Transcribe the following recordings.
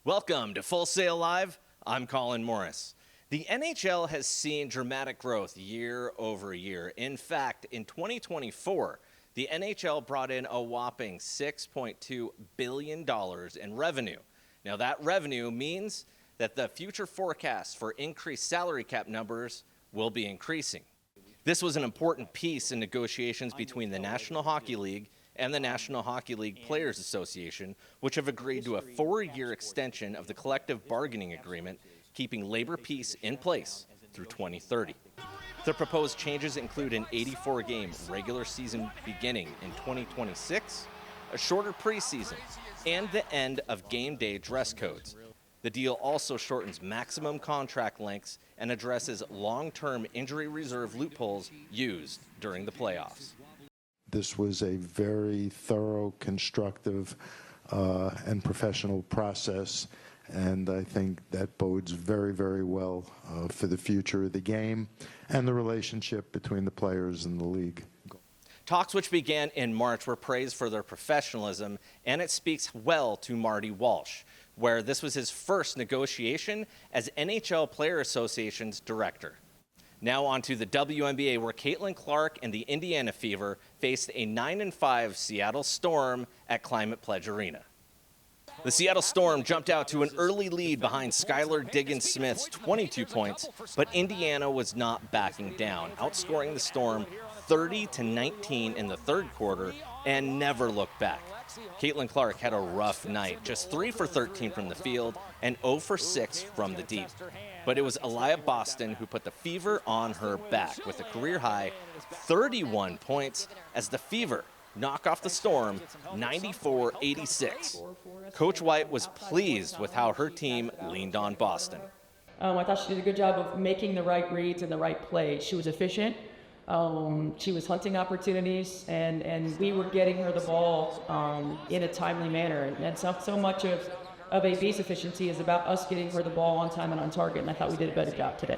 Welcome to Full Sail Live. I'm Colin Morris. The NHL has seen dramatic growth year over year. In fact, in 2024, the NHL brought in a whopping $6.2 billion in revenue. Now, that revenue means that the future forecast for increased salary cap numbers will be increasing. This was an important piece in negotiations between the National Hockey League and the National Hockey League Players Association, which have agreed to a 4-year extension of the collective bargaining agreement, keeping labor peace in place through 2030. The proposed changes include an 84-game regular season beginning in 2026, a shorter preseason, and the end of game day dress codes. The deal also shortens maximum contract lengths and addresses long-term injury reserve loopholes used during the playoffs. This was a very thorough, constructive, and professional process, and I think that bodes very, very well for the future of the game and the relationship between the players and the league. Talks which began in March were praised for their professionalism, and it speaks well to Marty Walsh, where this was his first negotiation as NHL Player Association's director. Now on to the WNBA, where Caitlin Clark and the Indiana Fever faced a 9-5 Seattle Storm at Climate Pledge Arena. The Seattle Storm jumped out to an early lead behind Skylar Diggins-Smith's 22 points, but Indiana was not backing down, outscoring the Storm 30-19 in the third quarter and never looked back. Caitlin Clark had a rough night, just 3 for 13 from the field and 0 for 6 from the deep. But it was Aliyah Boston who put the Fever on her back with a career-high 31 points as the Fever knock off the Storm 94-86. Coach White was pleased with how her team leaned on Boston. I thought she did a good job of making the right reads and the right plays. She was efficient. She was hunting opportunities, and we were getting her the ball in a timely manner. And so much of AB's efficiency is about us getting her the ball on time and on target, and I thought we did a better job today.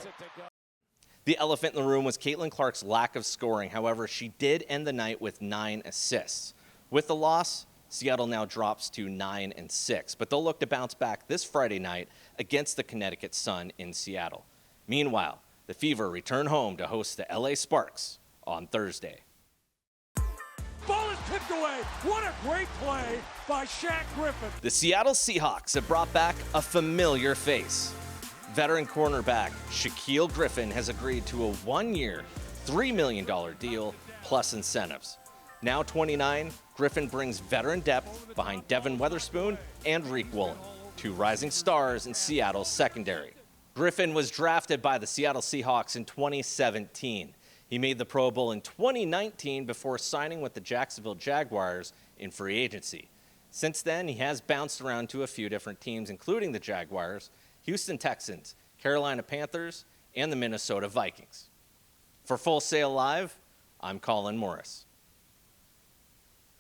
The elephant in the room was Caitlin Clark's lack of scoring. However, she did end the night with 9 assists. With the loss, Seattle now drops to 9-6, but they'll look to bounce back this Friday night against the Connecticut Sun in Seattle. Meanwhile, the Fever return home to host the LA Sparks on Thursday. Ball is tipped away. What a great play by Shaq Griffin. The Seattle Seahawks have brought back a familiar face. Veteran cornerback Shaquille Griffin has agreed to a 1-year, $3 million deal plus incentives. Now 29, Griffin brings veteran depth behind Devin Weatherspoon and Reek Woolen, 2 rising stars in Seattle's secondary. Griffin was drafted by the Seattle Seahawks in 2017. He made the Pro Bowl in 2019 before signing with the Jacksonville Jaguars in free agency. Since then, he has bounced around to a few different teams, including the Jaguars, Houston Texans, Carolina Panthers, and the Minnesota Vikings. For Full Sail Live, I'm Colin Morris.